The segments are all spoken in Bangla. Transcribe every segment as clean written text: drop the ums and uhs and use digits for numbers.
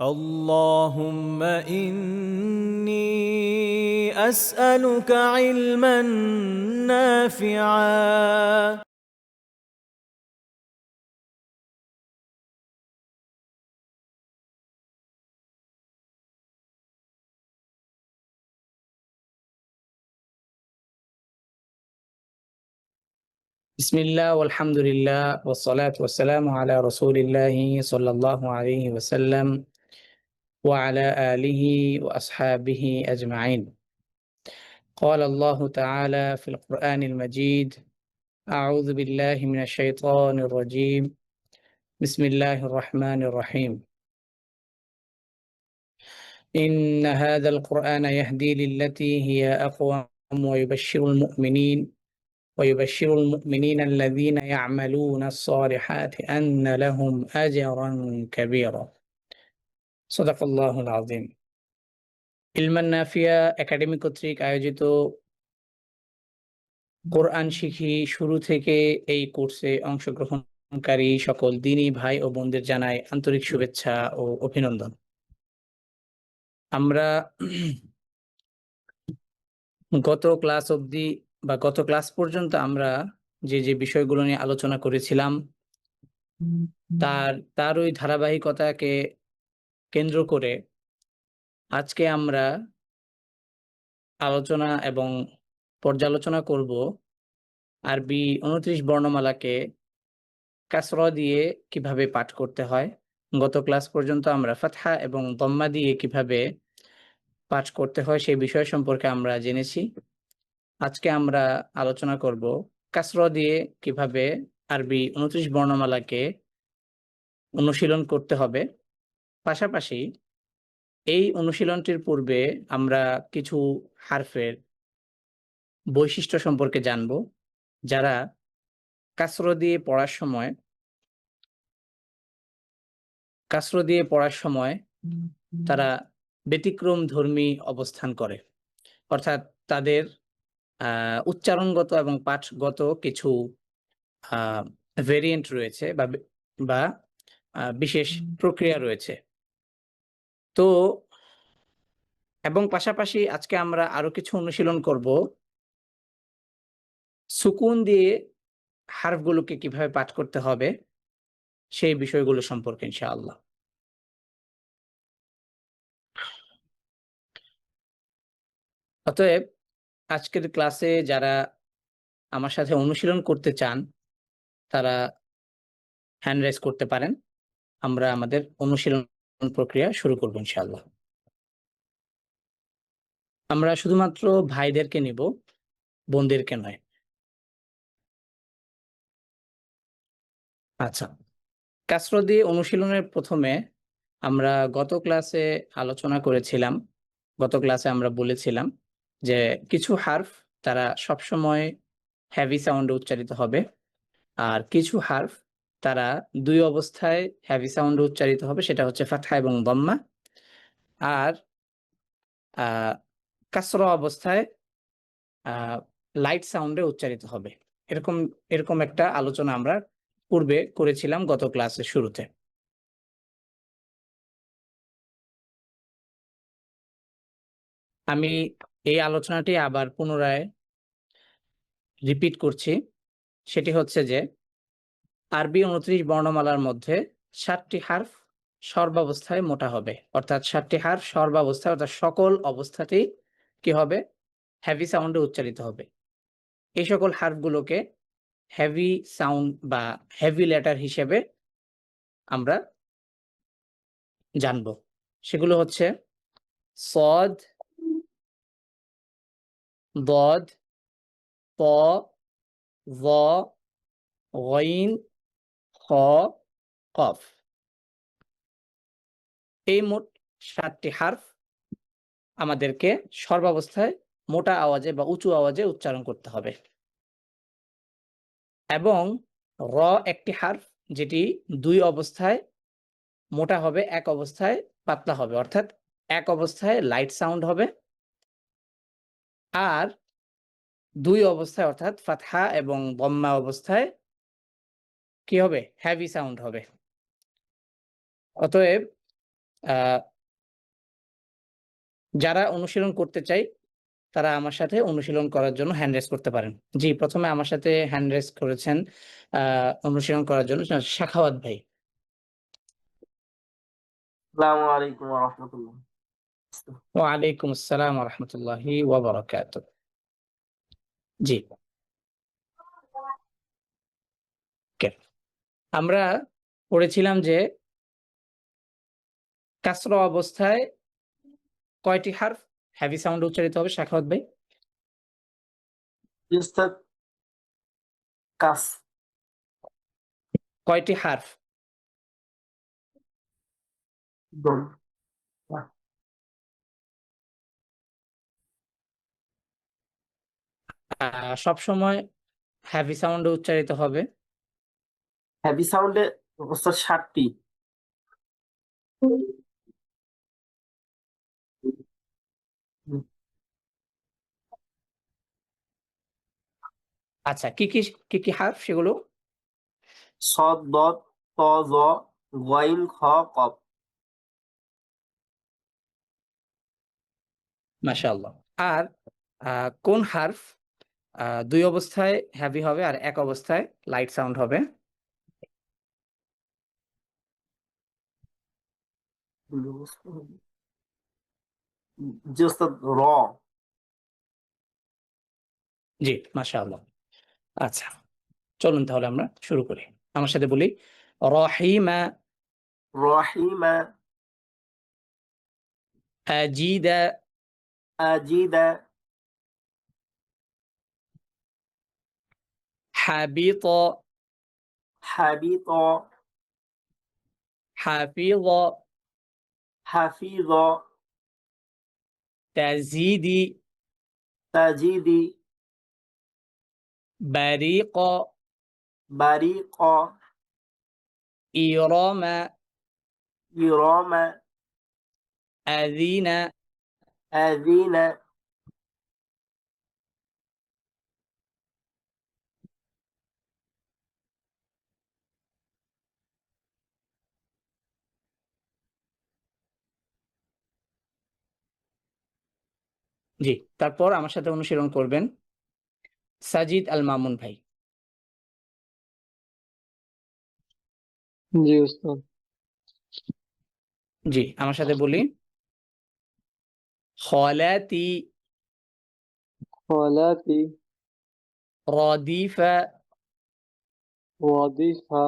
اللهم إني أسألك علما نافعا বিসমিল্লাহ আলহামদুলিল্লাহ ওয়াসসালাতু ওয়াসসালামু আলা রাসূলিল্লাহি সাল্লাল্লাহু আলাইহি ওয়াসাল্লাম ওয়া আলা আলিহি ওয়া আসহাবিহি আজমাইন। قال الله تعالى في القرآن المجيد: أعوذ بالله من الشيطان الرجيم. بسم الله الرحمن الرحيم. إن هذا القرآن يهدي للتي هي أقوم ويبشر المؤمنين الذين يعملون الصالحات أن لهم أجرا كبيرا. صدق الله العظيم. ইলমান নাফিয়া একাডেমি কর্তৃক আয়োজিত কোরআন শিখি শুরু থেকে এই কোর্সে অংশগ্রহণকারী সকল দ্বীনী ভাই ও বোনদের জানাই আন্তরিক শুভেচ্ছা ও অভিনন্দন। আমরা গত ক্লাস পর্যন্ত আমরা যে বিষয়গুলো নিয়ে আলোচনা করেছিলাম তার ওই ধারাবাহিকতাকে কেন্দ্র করে আজকে আমরা আলোচনা এবং পর্যালোচনা করব আরবি ২৯ বর্ণমালাকে কাসরা দিয়ে কিভাবে পাঠ করতে হয়। গত ক্লাস পর্যন্ত আমরা ফাতহা এবং দম্মা দিয়ে কিভাবে পাঠ করতে হয় সেই বিষয় সম্পর্কে আমরা জেনেছি। আজকে আমরা আলোচনা করব কাসরা দিয়ে কিভাবে আরবি ২৯ বর্ণমালাকে অনুশীলন করতে হবে। পাশাপাশি এই অনুশীলনটির পূর্বে আমরা কিছু হারফের বৈশিষ্ট্য সম্পর্কে জানব, যারা কাসরা দিয়ে পড়ার সময় তারা ব্যতিক্রমধর্মী অবস্থান করে, অর্থাৎ তাদের উচ্চারণগত এবং পাঠগত কিছু ভেরিয়েন্ট রয়েছে বা বিশেষ প্রক্রিয়া রয়েছে। তো এবং পাশাপাশি আজকে আমরা আরো কিছু অনুশীলন করব সুকুন দিয়ে হারফগুলোকে কিভাবে পাঠ করতে হবে সেই বিষয়গুলো সম্পর্কে ইনশাআল্লাহ। অতএব আজকের ক্লাসে যারা আমার সাথে অনুশীলন করতে চান তারা হ্যান্ড রাইজ করতে পারেন। আমরা আমাদের অনুশীলন প্রক্রিয়া শুরু করব ইনশাআল্লাহ। আমরা শুধুমাত্র ভাইদেরকে নিব, বোনদেরকে নয়। আচ্ছা, কাসরা দিয়ে অনুশীলনের প্রথমে আমরা গত ক্লাসে আমরা বলেছিলাম যে কিছু হারফ তারা সবসময় হেভি সাউন্ডে উচ্চারিত হবে, আর কিছু হারফ তারা দুই অবস্থায় হেভি সাউন্ডে উচ্চারিত হবে, সেটা হচ্ছে ফাতহা এবং দম্মা। আর কাসরা অবস্থায় লাইট সাউন্ডে উচ্চারিত হবে। এরকম একটা আলোচনা আমরা পূর্বে করেছিলাম গত ক্লাসের শুরুতে। আমি এই আলোচনাটি আবার পুনরায় রিপিট করছি। সেটি হচ্ছে যে আরবি ২৯ বর্ণমালার মধ্যে ৭টি হারফ সর্বাবস্থায় মোটা হবে, অর্থাৎ ৭টি হারফ সর্বাবস্থায় অর্থাৎ সকল অবস্থাতেই কি হবে, হেভি সাউন্ডে উচ্চারিত হবে। এই সকল হারফগুলোকে হেভি সাউন্ড বা হেভি লেটার হিসেবে আমরা জানব। সেগুলো হচ্ছে সদ, দদ, ত, য, গইন, খ, কফ। এই মোট ৭টি হারফ আমাদেরকে সর্বাবস্থায় মোটা আওয়াজে বা উঁচু আওয়াজে উচ্চারণ করতে হবে। এবং র একটি হারফ, যেটি দুই অবস্থায় মোটা হবে, এক অবস্থায় পাতলা হবে, অর্থাৎ এক অবস্থায় লাইট সাউন্ড হবে আর দুই অবস্থায় অর্থাৎ ফাতহা এবং দম্মা অবস্থায় কি হবে, হেভি সাউন্ড হবে। অতএব যারা অনুশীলন করতে চাই তারা আমার সাথে অনুশীলন করার জন্য হ্যান্ড রেজ করতে পারেন। জি, প্রথমে আমার সাথে হ্যান্ড রেজ করেছেন অনুশীলন করার জন্য সাখাওয়াত ভাই। আসসালামু আলাইকুম ওয়া রাহমাতুল্লাহ। ওয়ালাইকুম আসসালাম ওয়া রাহমাতুল্লাহি ওয়া বারাকাতুহু। জি, ওকে। আমরা পড়েছিলাম যে কাসর অবস্থায় কয়টি হারফ হেভি সাউন্ড উচ্চারিত হবে সাখাওয়াত ভাই? জি উস্তাদ, কাস কয়টি হারফ? দম সবসময় হেভি সাউন্ডে উচ্চারিত হবে। হেভি সাউন্ডে উস্তাদ 7টি। আচ্ছা, কি হারফ সেগুলো? সদ, দদ, ত, জ, গইন, খ, কফ। মাশাআল্লাহ। আর কোন হারফ ২ অবস্থায় হেভি হবে আর ১ অবস্থায় লাইট সাউন্ড হবে? জি উস্তাদ, র। জি, মাশাআল্লাহ। আচ্ছা, চলুন তাহলে আমরা শুরু করি। আমার সাথে বলি রহিমা, রহিমা, আজিদা, আজিদা, হাবিত, হাবিত, হাফিজ, হাফিজ, তাজিদি, তাজিদি, বারিক, বারিক, ইরামা, ইরামা, আযিনা। আযিনা। জি, তারপর আমার সাথে অনুশীলন করবেন সাজিদ আল মামুন ভাই। জি উস্তাদ। জি, আমার সাথে বলি খলাতি, খলাতি, রাদিফা, ওয়াদিফা,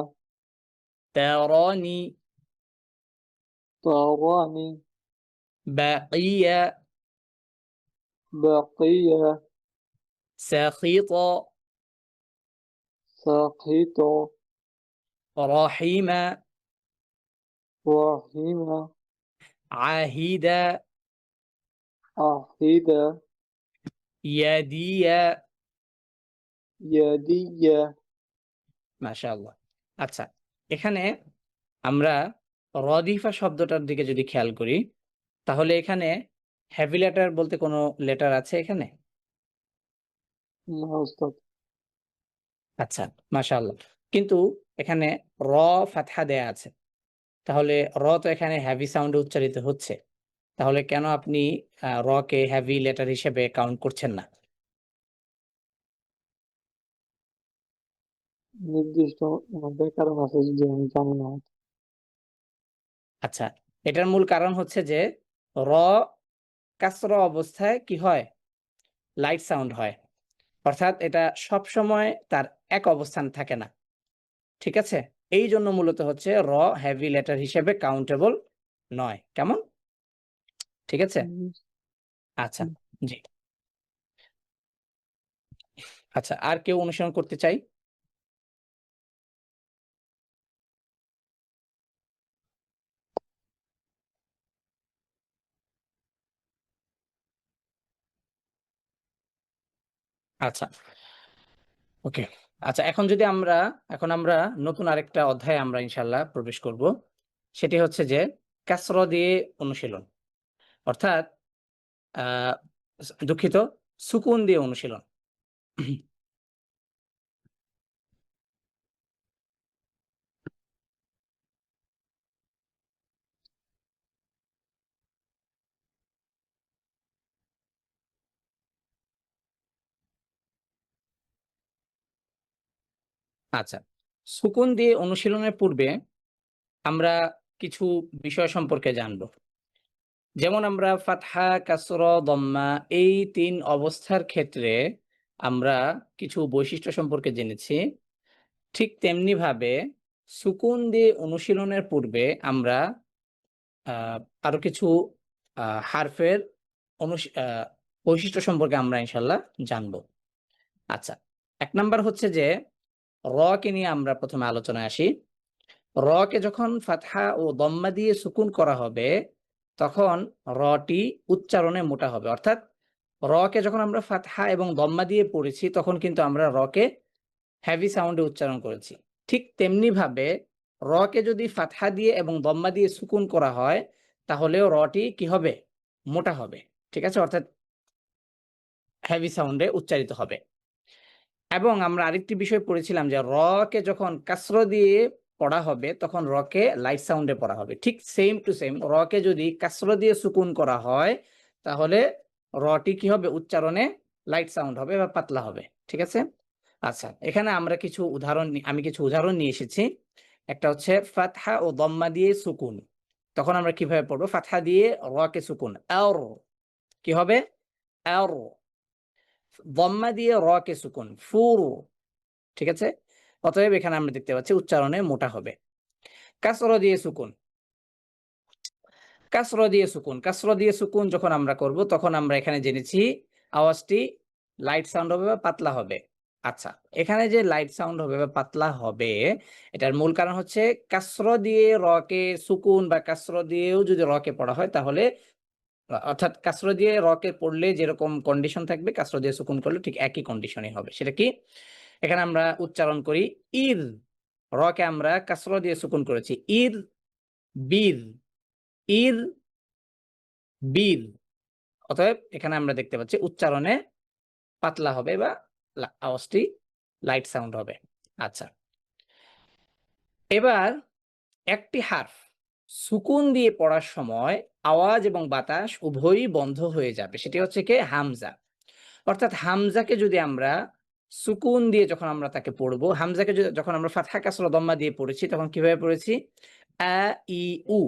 তারানি, তারানি, বাকিয়া, বাকিয়া, সাখিতা, সাকিতা, রহিমা, ওয়াহিমা, আহিদা, আহিদা, ইয়াদিয়া। ইয়াদিয়া। মাশাআল্লাহ। আচ্ছা, এখানে আমরা রদিফা শব্দটার দিকে যদি খেয়াল করি তাহলে এখানে হেভি লেটার বলতে কোনো লেটার আছে এখানে? না উস্তাদ। আচ্ছা, মাশাআল্লাহ। কিন্তু এখানে র ফাতহা দেয়া আছে। তাহলে র তো এখানে হেভি সাউন্ডে উচ্চারিত হচ্ছে। তাহলে কেন আপনি র কে হেভি লেটার হিসেবে কাউন্ট করছেন না? নির্দিষ্ট ব্যাকরণ আছে যে আমি জানি না। আচ্ছা, এটার মূল কারণ হচ্ছে যে র কাসর অবস্থায় কি হয়? লাইট সাউন্ড হয়। অর্থাৎ এটা সবসময় তার এক অবস্থান থাকে না। ঠিক আছে? এই জন্য মূলত হচ্ছে র হেভি লেটার হিসেবে কাউন্টেবল নয়। কেমন? ঠিক আছে? আচ্ছা, জি। আচ্ছা, আর কেউ অনুসরণ করতে চাই? আচ্ছা, ওকে। আচ্ছা, এখন আমরা নতুন আরেকটা অধ্যায়ে আমরা ইনশাআল্লাহ প্রবেশ করব। সেটি হচ্ছে যে কাসর দিয়ে অনুশীলন। অর্থাৎ আ দুঃখিত, সুকুন দিয়ে অনুশীলন। আচ্ছা, সুকুন দিয়ে অনুশীলনের পূর্বে আমরা কিছু বিষয় সম্পর্কে জানব। যেমন আমরা ফাতহা, কাসরা, দম্মা এই ৩ অবস্থার ক্ষেত্রে আমরা কিছু বৈশিষ্ট্য সম্পর্কে জেনেছি। ঠিক তেমনিভাবে সুকুন দিয়ে অনুশীলনের পূর্বে আমরা আ আরো কিছু হারফের অনুশ আ বৈশিষ্ট্য সম্পর্কে আমরা ইনশাআল্লাহ জানব। আচ্ছা, ১ নাম্বার হচ্ছে যে র কে নিয়ে আমরা ১ম এ আলোচনায় আসি। র কে যখন ফাতহা ও দম্মা দিয়ে সুকুন করা হবে, তখন রটি উচ্চারণে মোটা হবে। অর্থাৎ র কে যখন আমরা ফাতহা এবং দম্মা দিয়ে পড়েছি, তখন কিন্তু আমরা র কে হেভি সাউন্ডে উচ্চারণ করেছি। ঠিক তেমনিভাবে র কে যদি ফাতহা দিয়ে এবং দম্মা দিয়ে সুকুন করা হয়, তাহলেও রটি কি হবে? মোটা হবে। ঠিক আছে? অর্থাৎ হেভি সাউন্ডে উচ্চারিত হবে। এবং আমরা আরেকটি বিষয় পড়েছিলাম যে র কে যখন কাসর দিয়ে পড়া হবে, তখন র কে লাইট সাউন্ডে পড়া হবে। ঠিক সেম টু সেম র কে যদি কাসর দিয়ে সুকুন করা হয়, তাহলে রটি কি হবে? উচ্চারণে লাইট সাউন্ড হবে বা পাতলা হবে। ঠিক আছে? আচ্ছা, এখানে আমরা আমি কিছু উদাহরণ নিয়ে এসেছি। একটা হচ্ছে ফাতহা ও দম্মা দিয়ে সুকুন। তখন আমরা কিভাবে পড়বো? ফাতহা দিয়ে র কে সুকুন। আর কি হবে? আর। দম্মা দিয়ে র কে সুকুন। ফুর। ঠিক আছে? অতএব এখানে আমরা দেখতে পাচ্ছি উচ্চারণে মোটা হবে। কাসর দিয়ে সুকুন। কাসর দিয়ে সুকুন। কাসর দিয়ে সুকুন যখন আমরা করব, তখন আমরা এখানে জেনেছি আওয়াজটি লাইট সাউন্ড হবে বা পাতলা হবে। আচ্ছা, এখানে যে লাইট সাউন্ড হবে বা পাতলা হবে, এটার মূল কারণ হচ্ছে কাসর দিয়ে র কে সুকুন বা কাসর দিয়েও যদি র কে পড়া হয়, তাহলে অর্থাৎ কাসর দিয়ে র কে পড়লে যেরকম কন্ডিশন থাকবে, কাসর দিয়ে সুকুন করলে ঠিক একই কন্ডিশনই হবে। সেটা কি? এখানে আমরা উচ্চারণ করি ইর। র কে আমরা কাসর দিয়ে সুকুন করেছি। ইর, বীর, ইর, বীর। অতএব এখানে আমরা দেখতে পাচ্ছি উচ্চারণে পাতলা হবে বা আওয়াজটি লাইট সাউন্ড হবে। আচ্ছা, এবার একটি হারফ সুকুন দিয়ে পড়ার সময় আওয়াজ এবং বাতাস উভয়ই বন্ধ হয়ে যাবে। সেটি হচ্ছে কি? হামজা। অর্থাৎ হামজাকে যদি আমরা সুকুন দিয়ে যখন আমরা তাকে পড়বো, হামজাকে যখন আমরা ফাতহা, কাসরা, দম্মা দিয়ে পড়েছি, তখন কিভাবে পড়েছি? আ, ই, উ।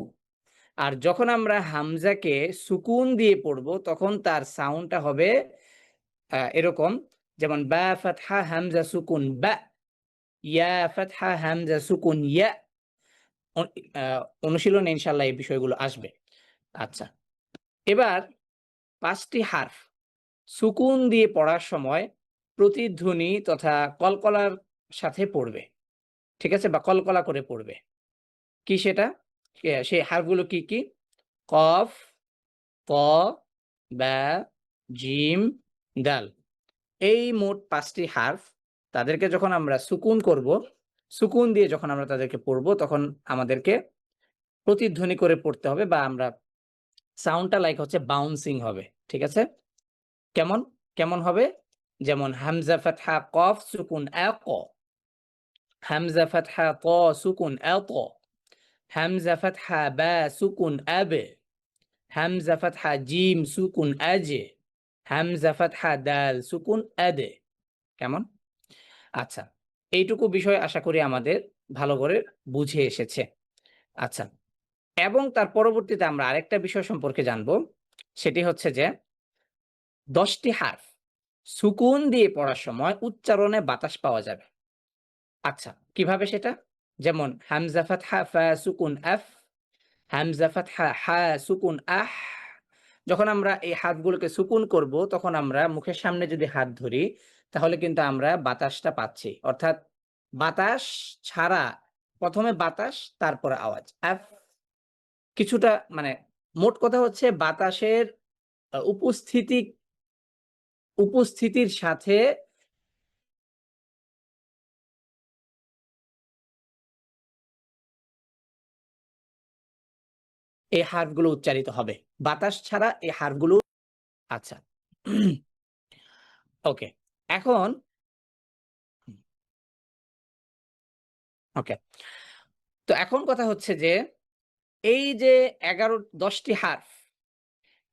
আর যখন আমরা হামজাকে সুকুন দিয়ে পড়বো, তখন তার সাউন্ডটা হবে এরকম, যেমন বা ফাতহা হামজা সুকুন বা, ইয়া ফাতহা হামজা সুকুন ইয়া। অনুশীলনে ইনশাআল্লাহ এই বিষয়গুলো আসবে। আচ্ছা, এবার ৫টি হারফ সুকুন দিয়ে পড়ার সময় প্রতিধ্বনি তথা কলকলার সাথে পড়বে। ঠিক আছে? বা কলকলা করে পড়বে। কি সেটা? সেই হারফগুলো কি, কি? কফ, ত, বা, জিম, দাল। এই মোট ৫টি হারফ, তাদেরকে যখন আমরা সুকুন করব, সুকুন দিয়ে যখন আমরা তাদেরকে পড়ব, তখন আমাদেরকে প্রতিধ্বনি করে পড়তে হবে বা আমরা সাউন্ডটা লাইক হচ্ছে বাউন্সিং হবে। ঠিক আছে? কেমন? কেমন হবে? যেমন হামজা ফাতহা কফ সুকুন আ ক, হামজা ফাতহা ত সুকুন আ ত, হামজা ফাতহা বা সুকুন আব, হামজা ফাতহা জিম সুকুন আজ, হামজা ফাতহা দাল সুকুন আদ। কেমন? আচ্ছা, এইটুকু বিষয় আশা করি আমাদের ভালো করে বুঝে এসেছে। আচ্ছা, এবং তার পরবর্তীতে আমরা আরেকটা বিষয় সম্পর্কে জানবো। সেটি হচ্ছে যে ১০টি হারফ সুকুন দিয়ে পড়ার সময় উচ্চারণে বাতাস পাওয়া যাবে। আচ্ছা, কিভাবে সেটা? যেমন হামজা ফাতহা ফা সুকুন আফ, হামজা ফাতহা হা সুকুন আহ। যখন আমরা এই হাতগুলোকে সুকুন করব, তখন আমরা মুখের সামনে যদি হাত ধরি, তাহলে কিন্তু আমরা বাতাসটা পাচ্ছি। অর্থাৎ বাতাস ছাড়া, ১ম এ বাতাস, তারপরে আওয়াজ। আফ। কিছুটা মানে মোট কথা হচ্ছে বাতাসের উপস্থিতির সাথে এই হারফগুলো উচ্চারিত হবে। বাতাস ছাড়া এই হারফগুলো। আচ্ছা, ওকে। এখন ওকে। তো এখন কথা হচ্ছে যে এই যে ১০টি হারফ,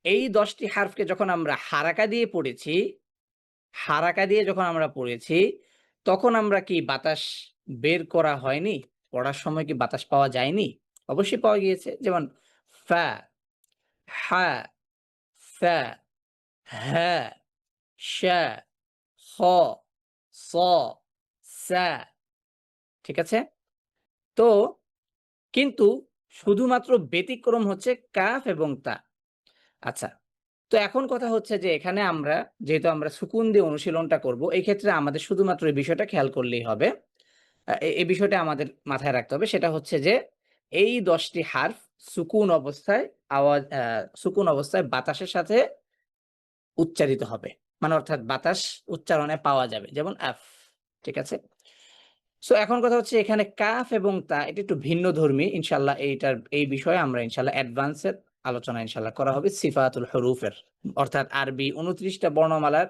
এই ১০টি হারফকে যখন আমরা হারাকা দিয়ে পড়েছি, হারাকা দিয়ে যখন আমরা পড়েছি, তখন আমরা কি বাতাস বের করা হয়নি? পড়ার সময় কি বাতাস পাওয়া যায়নি? অবশ্যই পাওয়া গিয়েছে। যেমন ফা, হা, ফা, হা, শা, খ, ছ, সা। ঠিক আছে? তো কিন্তু শুধুমাত্র ব্যতিক্রম হচ্ছে কাফ এবং তা। আচ্ছা, তো এখন কথা হচ্ছে যে এখানে আমরা যেহেতু আমরা সুকুন দিয়ে অনুশীলনটা করব, এই ক্ষেত্রে আমাদের শুধুমাত্র এই বিষয়টা খেয়াল করলেই হবে। এই বিষয়টা আমাদের মাথায় রাখতে হবে। সেটা হচ্ছে যে এই ১০ টি হারফ সুকুন অবস্থায় সুকুন অবস্থায় বাতাসের সাথে উচ্চারিত হবে। মানে অর্থাৎ বাতাস উচ্চারণে পাওয়া যাবে। যেমন আফ। ঠিক আছে? সো এখন কথা হচ্ছে এখানে কাফ এবং তা এটা একটু ভিন্নধর্মী। ইনশাআল্লাহ এই বিষয়ে আমরা ইনশাআল্লাহ অ্যাডভান্সের আলোচনা ইনশাআল্লাহ করা হবে সিফাতুল হুরুফের। অর্থাৎ আরবি ২৯ টা বর্ণমালার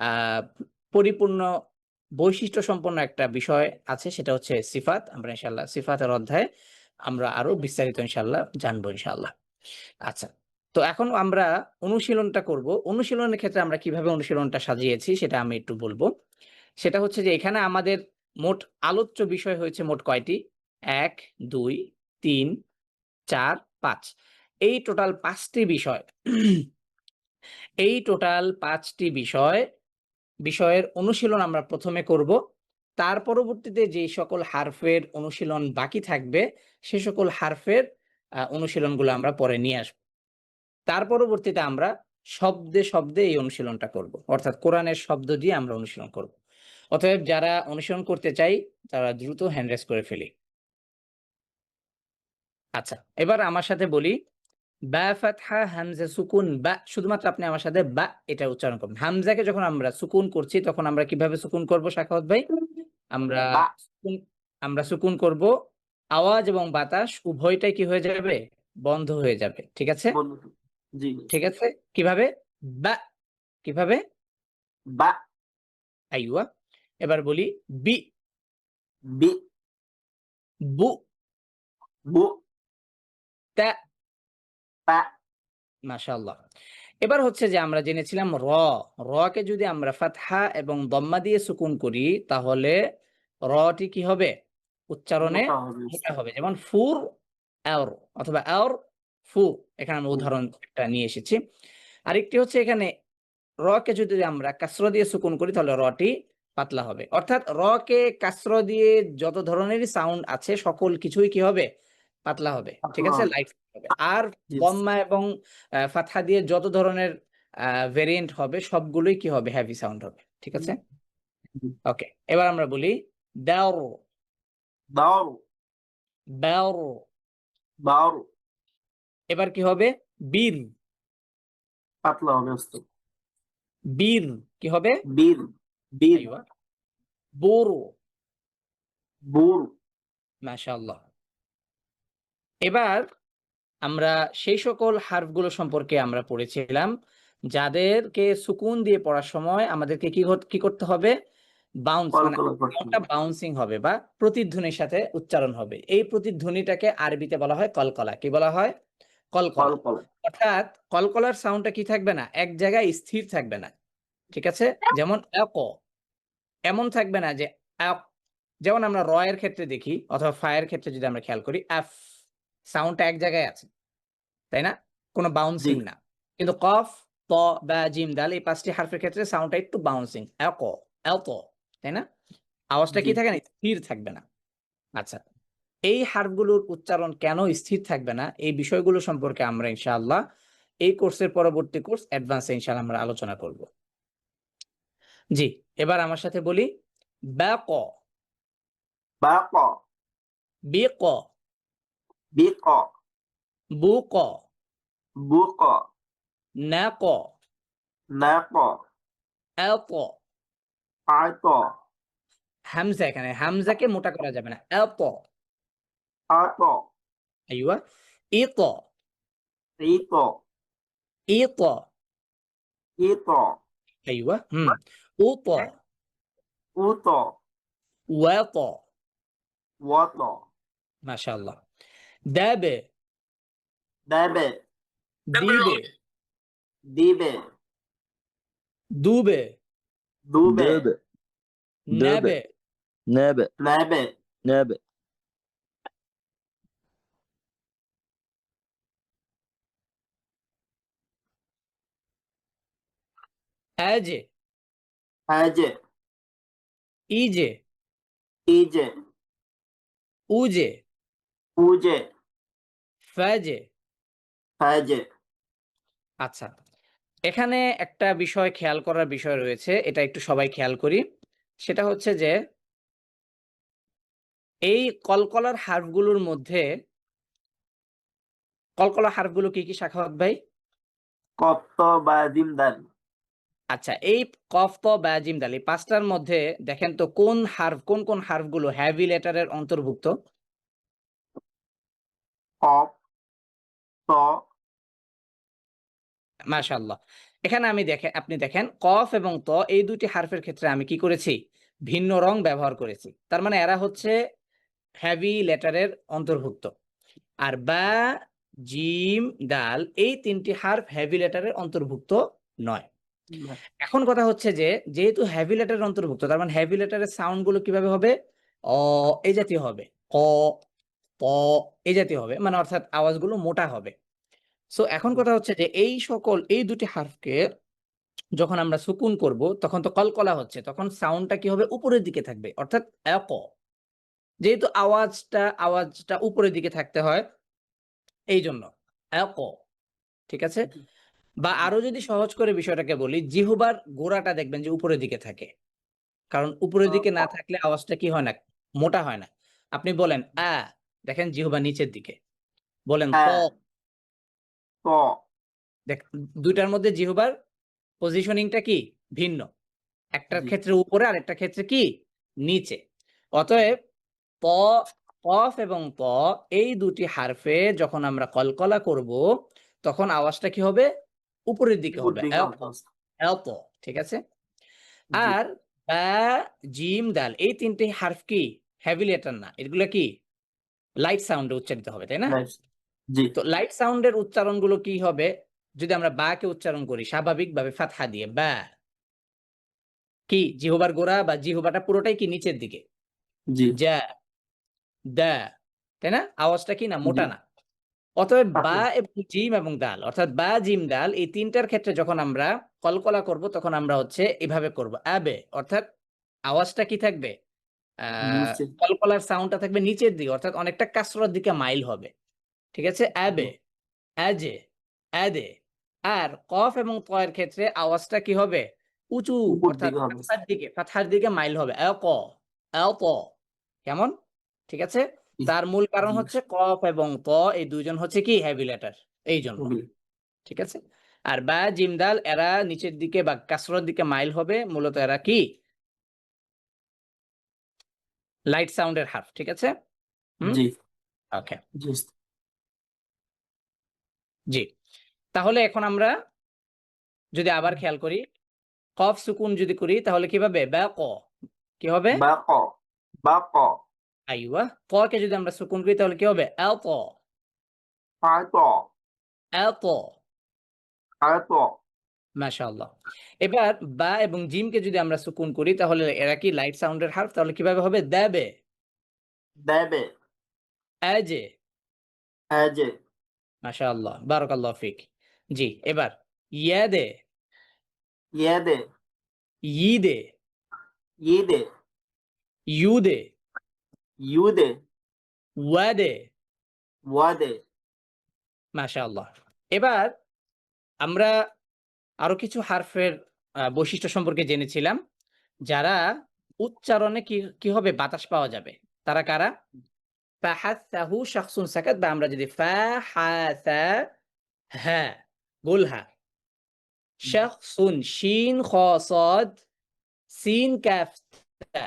আ পরিপূর্ণ বৈশিষ্ট্য সম্পন্ন একটা বিষয় আছে, সেটা হচ্ছে সিফাত। আমরা ইনশাআল্লাহ সিফাতের অধ্যায়ে আমরা আরো বিস্তারিত ইনশাআল্লাহ জানবো ইনশাআল্লাহ। আচ্ছা। তো এখন আমরা অনুশীলনটা করব। অনুশীলনের ক্ষেত্রে আমরা কিভাবে অনুশীলনটা সাজিয়েছি সেটা আমি একটু বলব। সেটা হচ্ছে যে এখানে আমাদের মোট আলোচ্য বিষয় হয়েছে মোট কয়টি? ১, ২, ৩, ৪, ৫। এই টোটাল ৫ টি বিষয়। এই টোটাল ৫ টি বিষয়ের অনুশীলন আমরা ১ম এ করব। তার পরবর্তীতে যে সকল হারফের অনুশীলন বাকি থাকবে, সে সকল হারফের অনুশীলনগুলো আমরা পরে নিয়ে আসব। তার পরবর্তীতে আমরা শব্দে এই অনুশীলনটা করব। অর্থাৎ কোরআনের শব্দ দিয়ে আমরা অনুশীলন করব। অতএব যারা অনুসরণ করতে চাই তারা দ্রুত হ্যান্ড রেইজ করে ফেলি। আচ্ছা, এবার আমার সাথে বলি বা ফাতহা হামজা সুকুন বা, শুধুমাত্র আপনি আমার সাথে বা এটা উচ্চারণ করবেন। হামজাকে যখন আমরা সুকুন করছি তখন আমরা কিভাবে সুকুন করব সাখাওয়াত ভাই? আমরা বা সুকুন আমরা সুকুন করব, আওয়াজ এবং বাতাস উভয়টাই কি হয়ে যাবে? বন্ধ হয়ে যাবে। ঠিক আছে? বন্ধু। জি। ঠিক আছে? কিভাবে? বা, কিভাবে? বা আইওয়া। এবার বলি বি, বি বু, বু তা। পা মাশাআল্লাহ। এবার হচ্ছে যে আমরা জেনেছিলাম র কে যদি আমরা ফাতহা এবং দম্মা দিয়ে সুকুন করি তাহলে টি কি হবে? উচ্চারণে মোটা হবে মোটা হবে। যেমন ফুর আওর অথবা আওর ফু। এখানে আমরা উদাহরণ একটা নিয়ে এসেছি। আরেকটি হচ্ছে এখানে কে যদি আমরা কাসর দিয়ে সুকুন করি তাহলে টি পাতলা হবে। অর্থাৎ কে কাসর দিয়ে যত ধরনেরই সাউন্ড আছে সকল কিছুই কি হবে? পাতলা হবে। ঠিক আছে? লাইট হবে। আর দম্মা এবং ফাতহা দিয়ে যত ধরনের ভেরিয়েন্ট হবে সবগুলোই কি হবে? হেভি সাউন্ড হবে। ঠিক আছে? ওকে। এবার আমরা বলি দাওর, দাওর বাওর। বাওর এবার কি হবে? বীর, পাতলা হবে উস্তাদ। বীর কি হবে? বীর বীর আইওয়া। বোর। বুর মাশাআল্লাহ। এবার আমরা সেই সকল হারফগুলো সম্পর্কে আমরা পড়েছিলাম যাদেরকে সুকুন দিয়ে পড়ার সময় আমাদেরকে কি করতে হবে? বাউন্স, মানে কলকলা করতে সাউন্ডটা বাউন্সিং হবে বা প্রতিধ্বনির সাথে উচ্চারণ হবে। এই প্রতিধ্বনিটাকে আরবিতে বলা হয় কলকলা। কি বলা হয়? কলকলা। কলকলা। অর্থাৎ কলকলার সাউন্ডটা কি থাকবে না? এক জায়গায় স্থির থাকবে না। ঠিক আছে? যেমন এমন থাকবে না যে যেমন আমরা র এর ক্ষেত্রে দেখি অথবা ফা এর ক্ষেত্রে যদি আমরা খেয়াল করি সাউন্ডটা এক জায়গায় আছে। তাই না? কোনো বাউন্সিং জি না। কিন্তু কফ, ত, বা, জিম, দাল এই ৫ টি হারফের ক্ষেত্রে সাউন্ডটা একটু বাউন্সিং। তাই না? আওয়াজটা কি জি থাকে না? স্থির থাকবে না। আচ্ছা। এই হারফগুলোর উচ্চারণ কেন স্থির থাকবে না? এই বিষয়গুলো সম্পর্কে আমরা ইনশাআল্লাহ এই কোর্সের পরবর্তী কোর্স অ্যাডভান্সে ইনশাআল্লাহ আমরা আলোচনা করব। জি, এবার আমার সাথে বলি বাক, বাক বিক, বিক বুক, বুক নাক, নাক আত। আয়ত হামজা, এখানে হামজাকে মোটা করা যাবে না। আত। আত আইওয়া। ইত, ইত ইত। ইত আইওয়া। উত, উত ওয়াত। ওয়াত মাশাআল্লাহ। দাবে, দেবে দিবে, দিবে দুবে, দুবে নেবে, نابع نابع نابع আজে, হাজে ইজে, ইজে উজে, উজে ফাজে। ফাজে আচ্ছা, এখানে একটা বিষয় খেয়াল করার বিষয় রয়েছে, এটা একটু সবাই খেয়াল করি। সেটা হচ্ছে যে এই কলকলার হারফগুলোর মধ্যে কলকলা হারফগুলো কি কি সাখাওয়াত ভাই? কফ ত বা জিম দাল আচ্ছা, এই কফ ত বা জিম দাল এই পাঁচটার মধ্যে দেখেন তো কোন কোন হারফগুলো হেভি লেটারের অন্তর্ভুক্ত? কফ ত মাশাআল্লাহ। এখানে আপনি দেখেন কফ এবং ত এই দুটি হারফের ক্ষেত্রে আমি কি করেছি? ভিন্ন রং ব্যবহার করেছি। তার মানে এরা হচ্ছে হেভি লেটারের অন্তর্ভুক্ত। আর বা, জিম, দাল এই তিনটি হারফ হেভি লেটারের অন্তর্ভুক্ত নয়। এখন কথা হচ্ছে যে যেহেতু হেভি লেটারের অন্তর্ভুক্ত, তার মানে হেভি লেটারের সাউন্ড গুলো কিভাবে হবে? অ এই জাতীয় হবে, ক, প এই জাতীয় হবে, মানে অর্থাৎ আওয়াজগুলো মোটা হবে। সো এখন কথা হচ্ছে যে এই দুটি হারফকে যখন আমরা সুকুন করব তখন তো কলকলা হচ্ছে, তখন সাউন্ডটা কি হবে? উপরের দিকে থাকবে, অর্থাৎ এক। যেহেতু আওয়াজটা উপরের দিকে থাকতে হয়, এই জন্য এক, ঠিক আছে? বা আরো যদি সহজ করে বিষয়টাকে বলি, জিহ্বার গোড়াটা দেখবেন যে উপরের দিকে থাকে, কারণ উপরের দিকে না থাকলে আওয়াজটা কি হয় না? মোটা হয় না। আপনি বলেন আ, দেখেন জিহ্বা নিচের দিকে। বলেন ত, ত দেখ দুইটার মধ্যে জিহ্বার পজিশনিংটা কি ভিন্ন, একটার জি ক্ষেত্রে উপরে আর একটা ক্ষেত্রে কি নিচে। অতএব প, কফ এবং ত এই দুটি হারফে যখন আমরা কলকলা করব তখন আওয়াজটা কি হবে? উপরের দিকে উপর হবে, দিকে এত, হবে এত, ঠিক আছে? জি আর বা, জিম, দাল এই তিনটি হারফ কি হেভি লেটার না, এগুলো কি লাইট সাউন্ডে উচ্চারিত হবে, তাই না? নাইস জি তো লাইট সাউন্ডের উচ্চারণগুলো কি হবে? যদি আমরা বা কে উচ্চারণ করি স্বাভাবিকভাবে ফাতহা দিয়ে, বা কি জিহ্বার গোড়া বা জিহ্বাটা পুরোটাই কি নিচের দিকে, জি যা, দা, তাই না? আওয়াজটা কি না জি মোটা না। অতএব বা পাতলা এবং জিম এবং দাল, অর্থাৎ বা, জিম, দাল এই তিনটার ক্ষেত্রে যখন আমরা কলকলা করব তখন আমরা হচ্ছে এভাবে করব, আবে, অর্থাৎ আওয়াজটা কি থাকবে? নিচে কলকলার সাউন্ডটা থাকবে নিচের দিকে, অর্থাৎ অনেকটা কাসরার দিকে মাইল হবে, ঠিক আছে? আবে, আজে, আদে। আর কফ এবং ত এর ক্ষেত্রে আওয়াজটা কি হবে? উঁচু, উপর অর্থাৎ দিকে হবে ফাতহার দিকে মাইল হবে, আ ক, আ ক। কেমন? ঠিক আছে? জি তার মূল কারণ জি হচ্ছে কফ এবং ত এই দুইজন হচ্ছে কি হেভি লেটার, এই জন্য, হবে ঠিক আছে? আর বা, জিম, দাল এরা নিচের দিকে বা কাসরার দিকে মাইল হবে, মূলত এরা কি লাইট সাউন্ডের হারফ, ঠিক আছে? হুম, জি ওকে, জি জি। তাহলে এখন আমরা যদি আবার খেয়াল করি, কফ সুকুন যদি করি তাহলে কিভাবে? বা ক, কি হবে? বাক বাক আইওয়া। ক কে যদি আমরা সুকুন করি তাহলে কি হবে? আল ক, আয়ত আল ক। আয়ত মাশাআল্লাহ। এবার বা এবং জিম কে যদি আমরা সুকুন করি তাহলে এরা কি লাইট সাউন্ডের হারফ, তাহলে কিভাবে হবে? দাবে, দেবে আজে। আজে মাশাআল্লাহ, বারাকাল্লাহু ফিক। জি, এবার ইয়াদে, ইয়েদে ইদে, ইদে ইউদে, ইউদে ওয়াদে। ওয়াদে মাশাআল্লাহ। এবার আমরা আরো কিছু হারফের বৈশিষ্ট্য সম্পর্কে জেনেছিলাম, যারা উচ্চারণে কি কি হবে? বাতাস পাওয়া যাবে। তারা কারা? ফাহাসাহু শাখসুন সাকাত, বা আমরা যদি ফাহাসা, হা, গোল হা, শাখসুন শিন খ সদ সিন কাফ তা,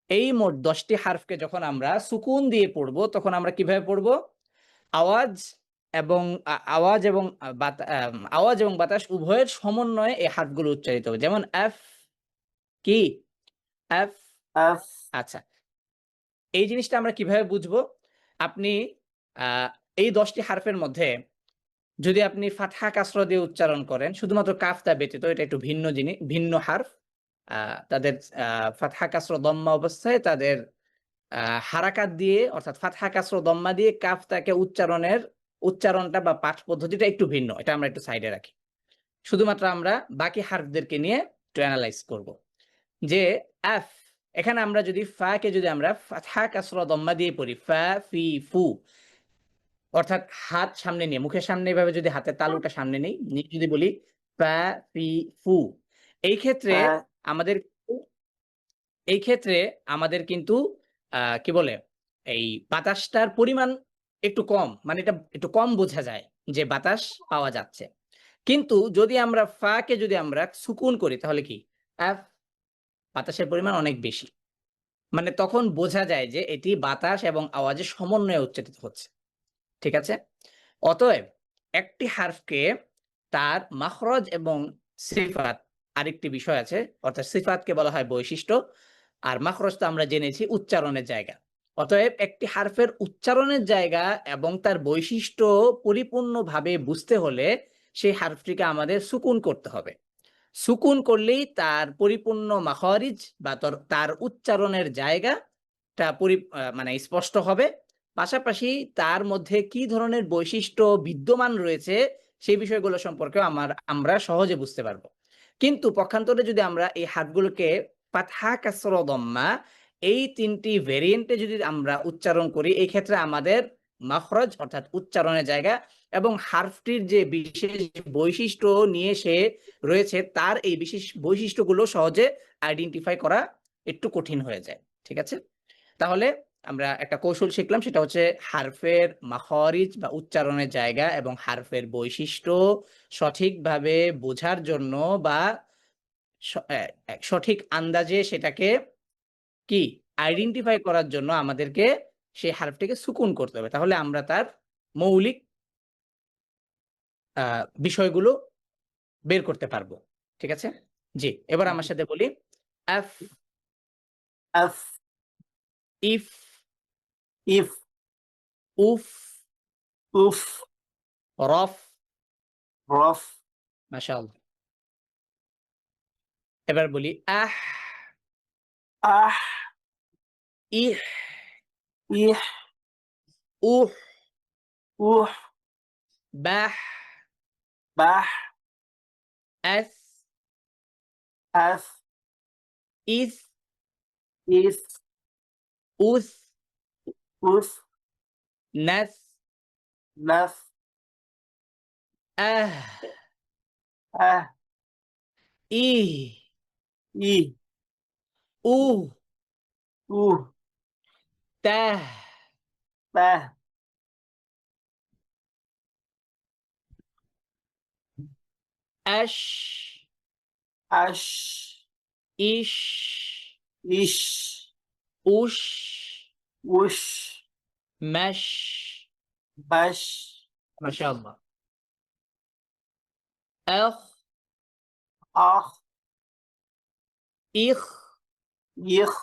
এই মোট 10টি হারফকে যখন আমরা সুকুন দিয়ে পড়বো তখন আমরা কিভাবে পড়বো? আওয়াজ এবং আওয়াজ এবং আওয়াজ এবং বাতাস উভয়ের সমন্বয়ে এই হারফগুলো উচ্চারিত হবে। যেমন এফ, কি এফ। এফ আচ্ছা, এই জিনিসটা আমরা কিভাবে বুঝবো? আপনি এই 10টি হারফের মধ্যে যদি আপনি ফাতহা কাসরা দিয়ে উচ্চারণ করেন, শুধুমাত্র কাফটা ব্যতীত, এটা একটু ভিন্ন জিনিস, ভিন্ন হারফ। তাদের ফাতহা কাসরা দম্মা অবস্থায় তাদের হারাকাত দিয়ে অর্থাৎ ফাতহা কাসরা দম্মা দিয়ে কাফটাকে উচ্চারণটা বা পাঠ পদ্ধতিটা একটু ভিন্ন। এটা আমরা একটু সাইডে রাখি। শুধুমাত্র আমরা বাকি হারফদেরকে নিয়ে একটু অ্যানালাইজ করব। যে আফ, এখানে আমরা যদি ফাকে যদি আমরা ফাতহা কাসরা দম্মা দিয়ে পড়ি, ফা ফি ফু, অর্থাৎ হাত সামনে নিয়ে মুখের সামনে এভাবে যদি হাতের তালুটা সামনে নেই, যদি বলি ফা ফি ফু, এই ক্ষেত্রে ফা- আমাদের এই ক্ষেত্রে আমাদের কিন্তু কি বলে এই বাতাসটার পরিমাণ একটু কম, মানে এটা একটু কম বোঝা যায় যে বাতাস পাওয়া যাচ্ছে। কিন্তু যদি আমরা ফাকে যদি আমরা সুকুন করি তাহলে কি আফ, বাতাসের পরিমাণ অনেক বেশি, মানে তখন বোঝা যায় যে এটি বাতাস এবং আওয়াজের সমন্বয়ে উচ্চারিত হচ্ছে। ঠিক আছে? অতএব একটি হারফকে তার মাখরজ এবং সিফাত, আরেকটি বিষয় আছে, অর্থাৎ সিফাতকে বলা হয় বৈশিষ্ট্য, আর মাখরজ তো আমরা জেনেছি উচ্চারণের জায়গা। অতএব একটি হারফের উচ্চারণের জায়গা এবং তার বৈশিষ্ট্য পরিপূর্ণভাবে বুঝতে হলে সেই হারফটিকে আমাদের সুকুন করতে হবে। সুকুন করলেই তার পরিপূর্ণ মাখারিজ বা তার উচ্চারণের জায়গাটা মানে স্পষ্ট হবে। পাশাপাশি তার মধ্যে কি ধরনের বৈশিষ্ট্য বিদ্যমান রয়েছে সেই বিষয়গুলো সম্পর্কেও আমরা সহজে বুঝতে পারবো। কিন্তু পক্ষান্তরে যদি আমরা এই হারফগুলোকে ফাতহা কাসরা দম্মা এই তিনটি ভেরিয়েন্টে যদি আমরা উচ্চারণ করি, এই ক্ষেত্রে আমাদের মাখরজ অর্থাৎ উচ্চারণের জায়গা এবং হারফটির যে বিশেষ বৈশিষ্ট্য নিয়ে সে রয়েছে তার এই বিশেষ বৈশিষ্ট্যগুলো সহজে আইডেন্টিফাই করা একটু কঠিন হয়ে যায়। ঠিক আছে? তাহলে আমরা একটা কৌশল শিখলাম, সেটা হচ্ছে হারফের মাখরিজ বা উচ্চারণের জায়গা এবং হারফের বৈশিষ্ট্য সঠিকভাবে বোঝার জন্য বা সঠিক আন্দাজে সেটাকে কি আইডেন্টিফাই করার জন্য আমাদেরকে সেই হারফটিকে সুকুন করতে হবে। তাহলে আমরা তার মৌলিক বিষয়গুলো বের করতে পারবো। ঠিক আছে? জি, এবার আমার সাথে বলি আফ, আফ, ইফ, ইফ, উফ, উফ, রফ। রফ, মাশাআল্লাহ। এবার বলি আহ, আহ, ইহ, ইহ, উহ, উহ, বাহ, বাহ, আস, আস, ইস, ইস, উস, উস, নাস, নাস, আহ, আহ, ইহ, ই, উহ, উহ, তাহ, তাহ, আশ, আশ, ইশ, ইশ, উশ, উশ, মাশ। বাশ, মাশাআল্লাহ। আখ, আখ, ইখ। ইখ,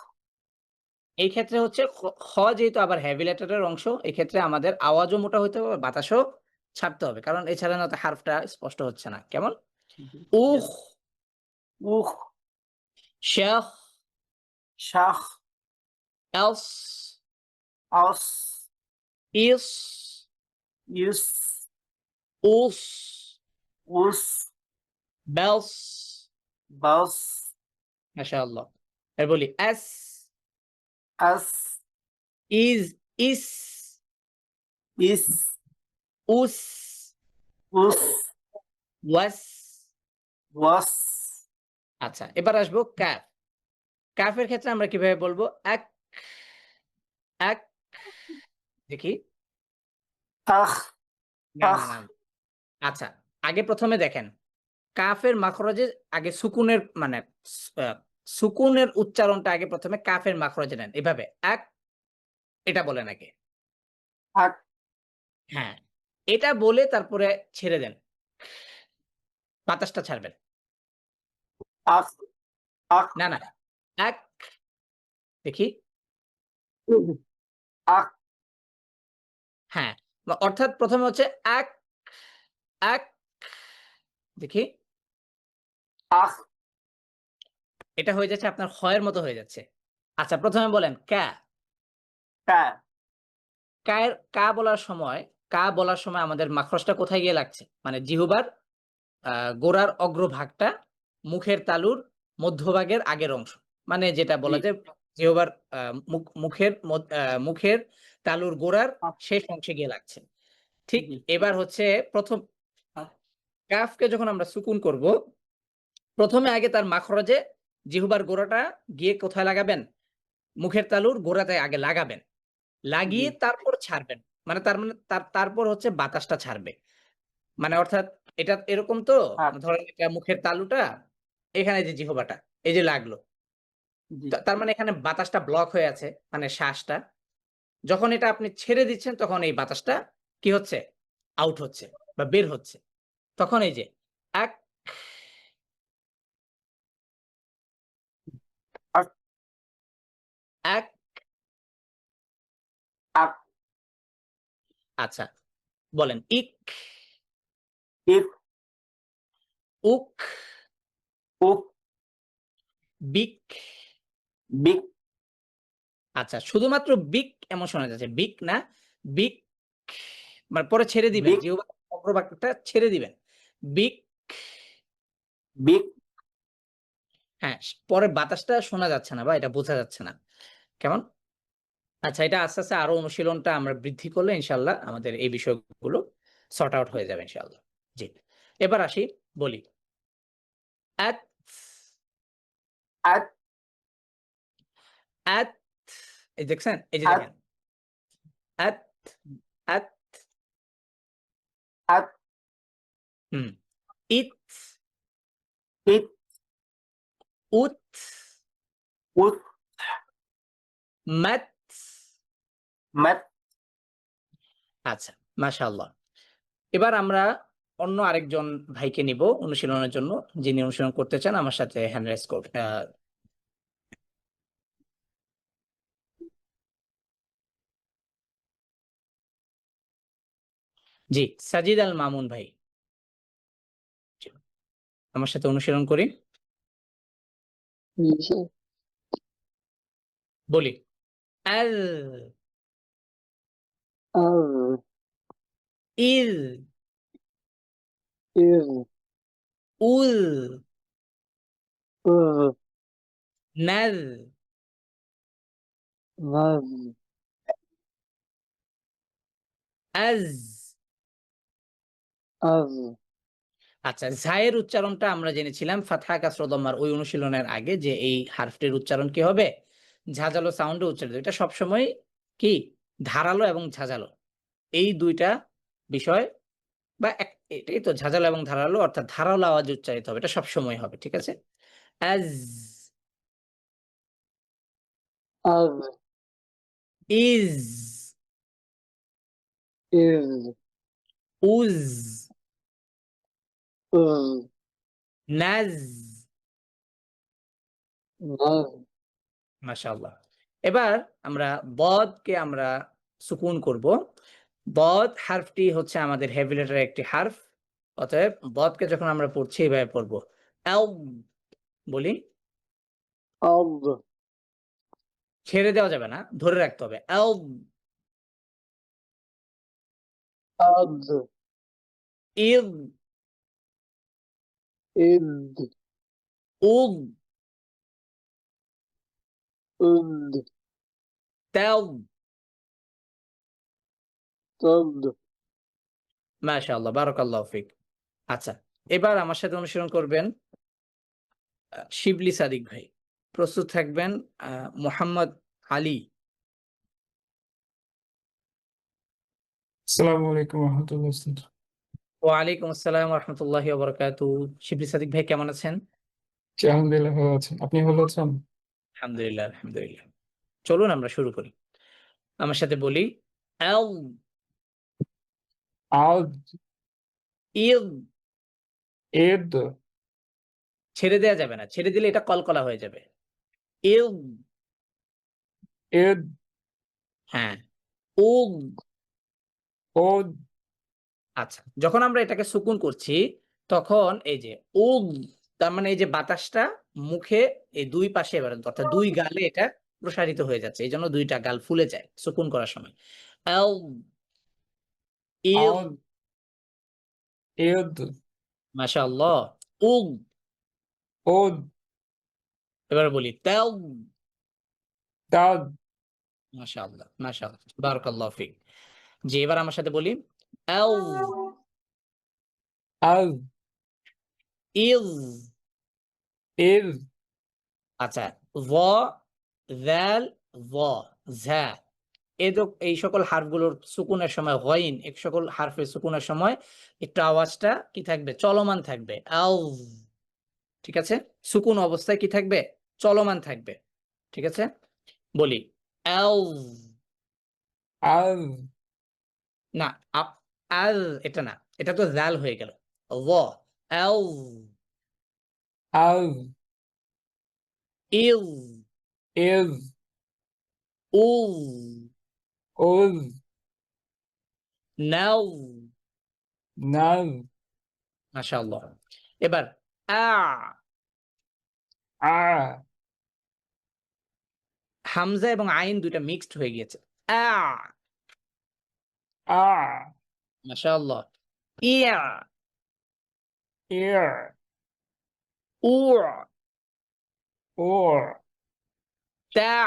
এই ক্ষেত্রে হচ্ছে খ যেহেতু আবার হেভি লেটারের অংশ, এই ক্ষেত্রে আমাদের আওয়াজও মোটা হইতে হবে, বাতাসও ছাড়তে হবে, কারণ এছাড়া না তো হারফটা স্পষ্ট হচ্ছে না। কেমন? উখ, উখ, শাখ, শাখ, এলস, আস, ইস, ইউস, উস, উস, বেলস। বাস, মাশাআল্লাহ। এবার বলি আস, আস, ইজ, ইস, ইস, উস, উস, ওয়াস। ওয়াস, আচ্ছা, এবার আসবো কাফ। কাফের ক্ষেত্রে আমরা কিভাবে বলবো? এক, এক, দেখি। আখ, না, আখ, না, না। আচ্ছা, আগে প্রথমে দেখেন কাফের মাখরজে আগে সুকুনের মানে সুকুনের উচ্চারণটা আগে প্রথমে কাফের মাখরজে নেন। এভাবে এক, এটা বলেন আগে। আক, হ্যাঁ, এটা বলে তারপরে ছেড়ে দেন, বাতাসটা ছাড়বেন। আখ, আখ, না, না, এক, দেখি। আখ, হ্যাঁ, অর্থাৎ প্রথমে হচ্ছে এক, এক, দেখি। আখ, এটা হয়ে যাচ্ছে আপনার হয়ের মতো হয়ে যাচ্ছে। আচ্ছা, প্রথমে বলেন কা। কা কা বলার সময় আমাদের মাখরজটা কোথায় গিয়ে লাগছে? মানে জিহ্বার গোড়ার অগ্রভাগটা মুখের তালুর মধ্যভাগের আগের অংশ। মানে যেটা বলা জি যায় জিহ্বার মুখের তালুর গোড়ার শেষ অংশে গিয়ে লাগছে। ঠিক জি এবার হচ্ছে প্রথম কাফকে যখন আমরা সুকুন করব, প্রথমে আগে তার মাখরজে জিহ্বার গোড়াটা গিয়ে কোথায় লাগাবেন? মুখের তালুর গোড়াতে আগে লাগাবেন। জি লাগিয়ে তারপর ছাড়বেন। মানে তারপর হচ্ছে বাতাসটা ছাড়বে। মানে অর্থাৎ এটা এরকম তো, আচ্ছা ধরেন এটা মুখের তালুটা, এখানে যে জিহ্বাটা এই যে লাগলো। জি তার মানে এখানে বাতাসটা ব্লক হয়ে আছে, মানে শ্বাসটা। যখন এটা আপনি ছেড়ে দিচ্ছেন তখন এই বাতাসটা কি হচ্ছে? আউট হচ্ছে বা বের হচ্ছে। তখন এই যে এক আক এক আক আচ্ছা, বলেন ইক, ইক উক, উক বিক। বিক আচ্ছা, শুধুমাত্র বিক এমন শোনা যাচ্ছে, বিক না, বিক। মানে পরে ছেড়ে দিবেন, বিক জিহ্বার অগ্রভাগটা ছেড়ে দিবেন। বিক। বিক হ্যাঁ, পরে বাতাসটা শোনা যাচ্ছে না বা এটা বোঝা যাচ্ছে না। কেমন? আচ্ছা, এটা আস্তে, আস্তে আরো অনুশীলনটা আমরা বৃদ্ধি করলে ইনশাআল্লাহ আমাদের এই বিষয়গুলো সর্ট আউট হয়ে যাবে ইনশাআল্লাহ। জি। এবার আসি, বলি। আত, আত আত। এই দেখছেন? এই যে আত দেখেন। আত, আত। আত হুম। ইত, ইত উত, উত মাত। মাত আচ্ছা, মাশাআল্লাহ। এবার আমরা অন্য আরেকজন ভাইকে নিব অনুশীলনের জন্য, যিনি অনুশীলন করতে চান আমার সাথে হ্যান্ড রাইজ করবেন। জি, সাজিদ আল মামুন ভাই। জি, আমার সাথে অনুশীলন করি। জি স্যার। বলি। আল, আর ইল, ইর উল, উর নাল, নাজ আজ। আজ আচ্ছা, জায়ের উচ্চারণটা আমরা জেনেছিলাম ফাতহা কাসরা দম্মার ওই অনুশীলনের আগে, যে এই হারফটির উচ্চারণ কি হবে? ঝাঁঝালো সাউন্ডে উচ্চারিত। এটা সবসময় কি ধারালো এবং ঝাঁঝালো, এই দুইটা বিষয়, বা এটাই তো ঝাঁঝালো এবং ধারালো, অর্থাৎ ধারালো আওয়াজে উচ্চারিত হবে, এটা সবসময় হবে। ঠিক আছে? আজ, আজ ইজ, ইজ উজ, উজ নাজ। নাজ মাশাআল্লাহ। এবার আমরা বদকে আমরা সুকুন করব। বদ হারফটি হচ্ছে আমাদের হেভি লেটারের একটি হারফ। অতএব বদকে যখন আমরা পড়ছি এভাবে পড়বো। আও, বলি। আদ ছেড়ে দেওয়া যাবে না, ধরে রাখতে হবে। আও, আদ ইদ, ইদ উদ, উদ তাও। তাদ মাশাআল্লাহ, বারাকাল্লাহু ফিক। আচ্ছা, এবার আমার সাথে অনুসরণ করবেন শিবলি সাদিক ভাই। প্রস্তুত থাকবেন মোহাম্মদ আলী। আসসালামু আলাইকুম রহমতুল্লাহ স্যার। ওয়ালাইকুম আসসালাম ওয়া রাহমাতুল্লাহি ওয়া বারাকাতুহু। শিবলি সাদিক ভাই কেমন আছেন? জি আলহামদুলিল্লাহ ভালো আছেন, আপনি ভালো আছেন? আলহামদুলিল্লাহ, আলহামদুলিল্লাহ। চলুন আমরা শুরু করি। আমার সাথে বলি। আল, আদ, ইদ। এদ, ছেড়ে দেয়া যাবে না, ছেড়ে দিলে এটা কলকলা হয়ে যাবে। ইদ। এদ, হ্যাঁ। উদ। ওদ, আচ্ছা, যখন আমরা এটাকে সুকুন করছি তখন এই যে উদ, তার মানে এই যে বাতাসটা মুখে এই দুই পাশে এবার অর্থাৎ দুই গালে এটা প্রসারিত হয়ে যাচ্ছে, এই জন্য দুইটা গাল ফুলে যায় সুকুন করার সময়। আল ইল আদ ইদ মাশাআল্লাহ। উগ উদ এবার বলি তাও। দাদ মাশাআল্লাহ মাশাআল্লাহ বারাকাল্লাহু ফিক। জি এবার আমার সাথে বলি আল আজ ইজ। ইজ আচ্ছা ভ জাল ভ ঝা এই সকল হারফগুলোর সুকুনের সময় গইন এই সকল হারফের সুকুনের সময় একটু আওয়াজটা কি থাকবে, চলমান থাকবে। আও ঠিক আছে, সুকুন অবস্থায় কি থাকবে, চলমান থাকবে। ঠিক আছে, বলি আও। আজ না আল এটা না, এটা তো জাল হয়ে গেল। ভ আও আজ ইল ইজ উল উজ নাও। নাজ মাশাআল্লাহ। এবার আ আ হামজা এবং আইন দুইটা মিক্সড হয়ে গিয়েছে। আ আ মাশাআল্লাহ। ইয়া ইয়ার উর ওর তা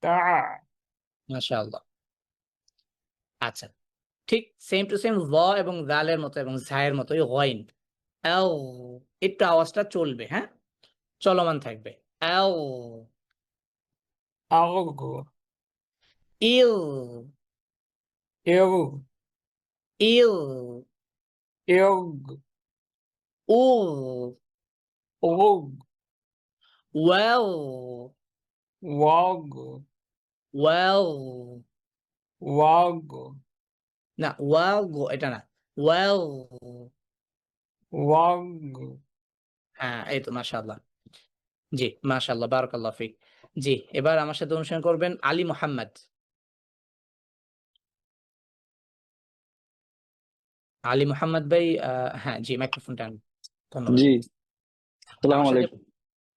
তা মাশাআল্লাহ। আচ্ছা ঠিক সেম টু সেম ভ এবং জালের মতো এবং ঝায়ের মতোই গইন আও একটু আওয়াজটা চলবে, হ্যাঁ চলমান থাকবে। আও আগ ইল ইউ ইল ইউগ উ উগ ওয়াও ওয়াগ ওয়াও ওয়াগ না ওয়াও এটা না, ওয়াও। ওয়াগ হ্যাঁ এই তো মাশাআল্লাহ। জি মাশাআল্লাহ বারাকাল্লাহু ফিক। জি এবার আমার সাথে অনুসরণ করবেন আলী মোহাম্মদ। আলী মোহাম্মদ ভাই হ্যাঁ জি মাইক্রোফোনটা আনুন। ধন্যবাদ। জি, আমার আসসালামু সাথে আলাইকুম।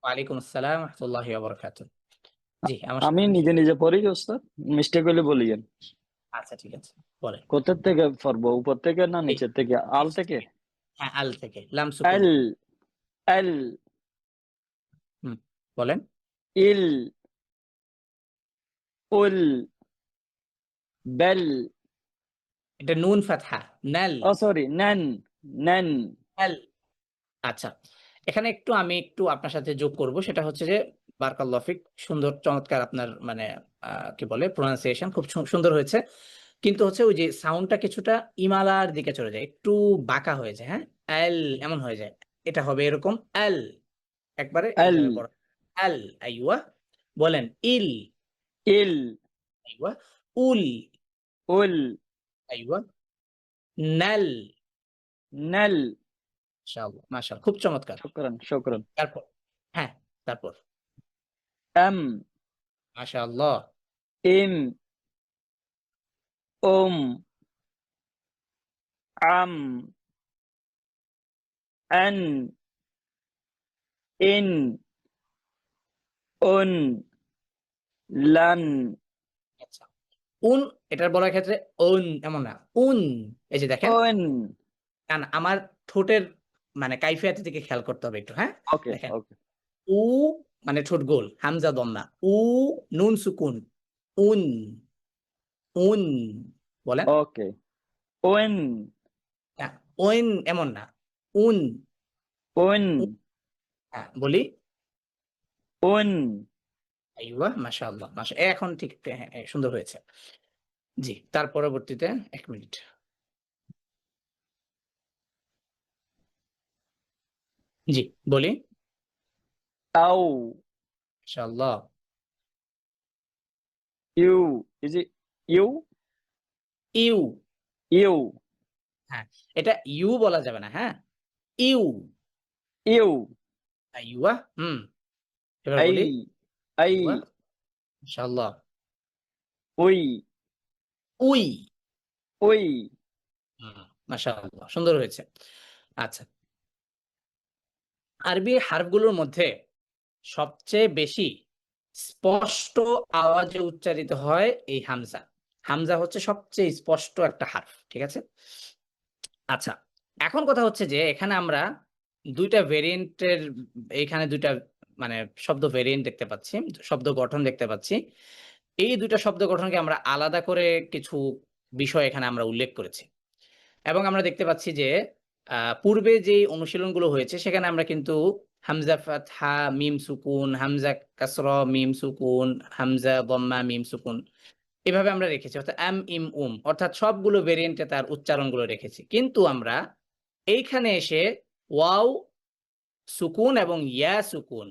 ওয়ালাইকুম আসসালাম ওয়া রাহমাতুল্লাহি ওয়া বারাকাতুহু। জি আমার সাথে আমি নিজে নিজে পড়ি ওস্তাদ, মিস্টেক হলে বলিয়েন। আচ্ছা ঠিক আছে বলেন। কোথা থেকে পড়বো, উপর থেকে না এই নিচের থেকে? আল নিচ থেকে? থেকে। হ্যাঁ আল থেকে লাম সুকুন। এল এল হুম বলেন। ইল উল বেল। এটা নুন ফাতহা নাল। ও সরি, নেন নেন। নাল। আচ্ছা এখানে আমি একটু আপনার সাথে যোগ করব, সেটা হচ্ছে যে বারাকাল্লাহু ফিক, সুন্দর চমৎকার আপনার মানে কি বলে প্রোনাউন্সিয়েশন খুব সুন্দর হয়েছে, কিন্তু হচ্ছে ওই যে সাউন্ডটা কিছুটা ইমালার দিকে চলে যায়, একটু বাঁকা হয়ে যায়, হ্যাঁ এল এমন হয়ে যায়। এটা হবে এরকম এল, একবারে এই এল জায়গায় বড় এল। আইওয়া বলেন ইল। ইল আইওয়া উল। উল আইওয়া নাল। নেল। মাশাআল্লাহ মাশাআল্লাহ খুব চমৎকার। শুকরান শুকরান। তারপর হ্যাঁ তারপর এম মাশাআল্লাহ। ইম উম আম এন ইন উন লান। আচ্ছা উন এটার বলার ক্ষেত্রে উন এমন না, উন এই যে দেখেন উন। কারণ আমার ঠোঁটের মানে কাইফিয়াতের দিকে খেয়াল করতে হবে একটু, হ্যাঁ ওকে দেখেন ওকে উ মানে ঠোঁট গোল, হামজা দম্মা, উ নুন সুকুন, উন উন বলেন। ওকে। উন না ওইন এমন না, উন। উন হ্যাঁ বলি উন। আইওয়া মাশাআল্লাহ এখন ঠিক হ্যাঁ সুন্দর হয়েছে। জি তার পরবর্তীতে এক মিনিট। জি বলি আউ মাশাআল্লাহ। You is it you you you হ্যাঁ এটা ইউ বলা যাবে না, হ্যাঁ ইউ। ইউ আইওয়া এবার আই বলি আই আইওয়া মাশাআল্লাহ। উই উই উই মাশাআল্লাহ সুন্দর হয়েছে। আচ্ছা আরবি হারফগুলোর মধ্যে সবচেয়ে বেশি স্পষ্ট আওয়াজে উচ্চারিত হয় এই হামজা। হামজা হচ্ছে সবচেয়ে স্পষ্ট একটা হারফ, ঠিক আছে? আচ্ছা, এখন কথা হচ্ছে যে এখানে আমরা দুইটা ভেরিয়েন্টের, এখানে দুইটা মানে শব্দ ভেরিয়েন্ট দেখতে পাচ্ছি, শব্দ গঠন দেখতে পাচ্ছি। এই দুইটা শব্দ গঠনকে আমরা আলাদা করে কিছু বিষয় এখানে আমরা উল্লেখ করেছি এবং আমরা দেখতে পাচ্ছি যে পূর্বে যে অনুশীলনগুলো হয়েছে সেখানে আমরা কিন্তু হামজা ফাতহা মিম সুকুন, হামজা কাসরা মিম সুকুন, হামজা দম্মা মিম সুকুন এভাবে আমরা রেখেছি, অর্থাৎ আম ইম উম, অর্থাৎ সবগুলো ভেরিয়েন্টে তার উচ্চারণগুলো রেখেছি। কিন্তু আমরা এইখানে এসে ওয়াও সুকুন এবং ইয়া সুকুন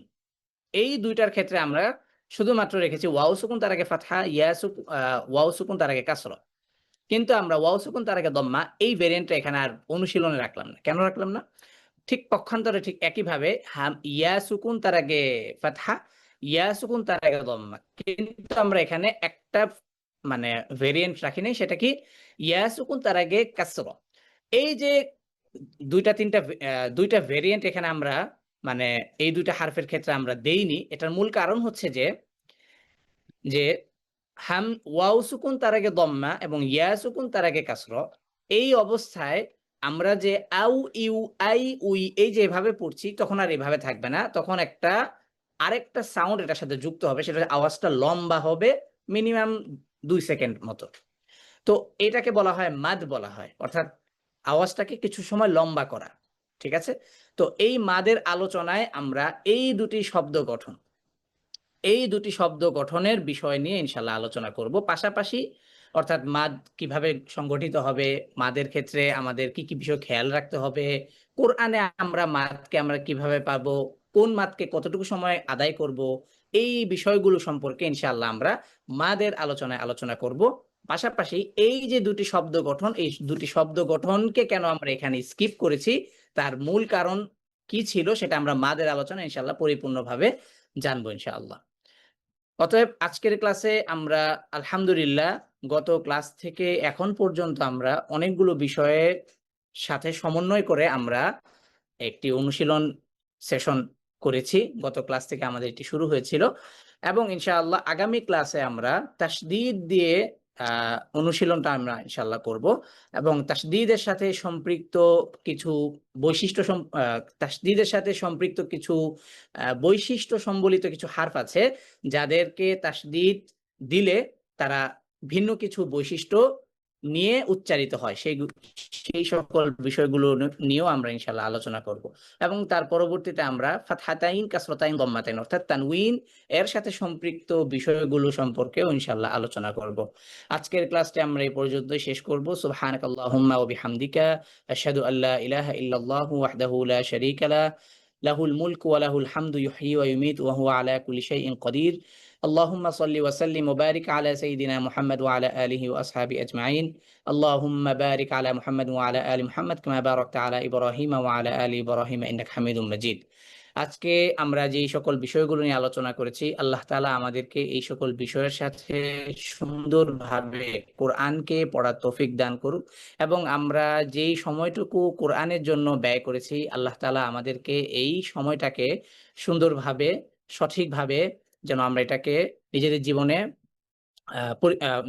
এই দুইটার ক্ষেত্রে আমরা শুধুমাত্র রেখেছি ওয়াও সুকুন তার আগে ফাতহা, ওয়াও সুকুন তার আগে কাসরা। কিন্তু আমরা ওয়াও সুকুন তার আগে দম্মা এই ভেরিয়েন্টটা এখানে আর অনুশীলনে রাখলাম না। কেন রাখলাম না? ঠিক পক্ষান্তরে ঠিক একইভাবে ইয়া সুকুন তার আগে ফাতহা, ইয়া সুকুন তার আগে দম্মা, কিন্তু আমরা এখানে একটা মানে ভেরিয়েন্ট রাখি নাই, সেটা কি ইয়া সুকুন তার আগে কাসরা। এই যে দুইটা ভেরিয়েন্ট এখানে আমরা মানে এই দুইটা হারফের ক্ষেত্রে আমরা দেইনি, এটার মূল কারণ হচ্ছে যে ওয়াও সুকুন তার আগে দম্মা এবং ইয়া সুকুন তার আগে কাসরা, এই অবস্থায় আমরা যে আউ ইউ আই উই এই যে এভাবে পড়ছি তখন আর এভাবে থাকবে না, তখন আরেকটা সাউন্ড এটার সাথে যুক্ত হবে, সেটা আওয়াজটা লম্বা হবে মিনিমাম 2 সেকেন্ড মতো। তো এটাকে বলা হয় মাদ বলা হয়, অর্থাৎ আওয়াজটাকে কিছু সময় লম্বা করা, ঠিক আছে? তো এই মাদের আলোচনায় আমরা এই দুটি শব্দ গঠনের বিষয় নিয়ে ইনশাল্লাহ আলোচনা করব। পাশাপাশি অর্থাৎ মাদ কিভাবে সংগঠিত হবে, মাদের ক্ষেত্রে আমাদের কি কি বিষয় খেয়াল রাখতে হবে, কোরআনে আমরা মাদকে আমরা কিভাবে পাবো, কোন মাদকে কতটুকু সময় আদায় করব, এই বিষয়গুলো সম্পর্কে ইনশাল্লাহ আমরা মাদের আলোচনায় আলোচনা করব। পাশাপাশি এই যে দুটি শব্দ গঠন, এই দুটি শব্দ গঠনকে কেন আমরা এখানে স্কিপ করেছি তার মূল কারণ কি ছিল সেটা আমরা মাদের আলোচনা ইনশাল্লাহ পরিপূর্ণভাবে জানবো ইনশাআল্লাহ। অতএব আজকের ক্লাসে আমরা আলহামদুলিল্লাহ গত ক্লাস থেকে এখন পর্যন্ত আমরা অনেকগুলো বিষয়ের সাথে সমন্বয় করে আমরা একটি অনুশীলন সেশন করেছি। গত ক্লাস থেকে আমাদের এটি শুরু হয়েছিল এবং ইনশাআল্লাহ আগামী ক্লাসে আমরা তাসদীদ দিয়ে অনুশীলনটা আমরা ইনশাআল্লাহ করব এবং তাসদীদের সাথে সম্পৃক্ত কিছু বৈশিষ্ট্য সম্বলিত কিছু হারফ আছে যাদেরকে তাসদীদ দিলে তারা ভিন্ন কিছু বৈশিষ্ট্য নিয়ে উচ্চারিত হয়, সেই সকল বিষয়গুলো নিয়েও আমরা ইনশাআল্লাহ আলোচনা করব এবং তার পরবর্তীতে আমরা ফাতহাতাইন কাসরাতাইন দম্মাতাইন অর্থাৎ তানউইন এর সাথে সম্পৃক্ত বিষয়গুলো সম্পর্কেও ইনশাআল্লাহ আলোচনা করব। আজকের ক্লাসটি আমরা এই পর্যন্তই শেষ করব। সুবহানাকাল্লাহুম্মা ওয়া বিহামদিকা আশহাদু আল্লা ইলাহা ইল্লাল্লাহু ওয়াহদাহু লা শারীকা লাহু লাহুল মুলকু ওয়া লাহুল হামদু ইউহয়ি ওয়া ইউমীতু ওয়া হুয়া আলা কুল্লি শাইইন কাদির। اللهم صل وسلم وبارك على سيدنا محمد وعلى آله وأصحابه أجمعين. اللهم بارك على محمد وعلى آل محمد كما باركت على إبراهيم وعلى آل إبراهيم إنك حميد مجيد. আজকে আমরা যে সকল বিষয়গুলো নিয়ে আলোচনা করেছি আল্লাহ তাআলা আমাদেরকে এই সকল বিষয়ের সাথে সুন্দরভাবে কোরআনকে পড়ার তৌফিক দান করুক এবং আমরা যেই সময়টুকু কোরআনের জন্য ব্যয় করেছি আল্লাহ তাআলা আমাদেরকে এই সময়টাকে সুন্দরভাবে সঠিকভাবে যেন আমরা এটাকে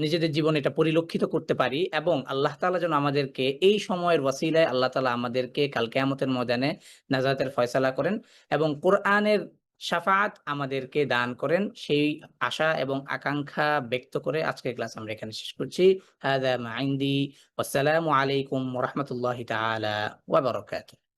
নিজেদের জীবনে এটা পরিলক্ষিত করতে পারি এবং আল্লাহ তাআলা যেন আমাদেরকে এই সময়ের ওয়াসিলায় আল্লাহ তাআলা আমাদেরকে কাল কিয়ামতের ময়দানে নাজাতের ফয়সালা করেন এবং কোরআনের শাফাআত আমাদেরকে দান করেন, সেই আশা এবং আকাঙ্ক্ষা ব্যক্ত করে আজকের ক্লাস আমরা এখানে শেষ করছি। হাযা মা ইনদি ওয়াসসালামু আলাইকুম ওয়া রাহমাতুল্লাহি তাআলা ওয়া বারাকাতুহু।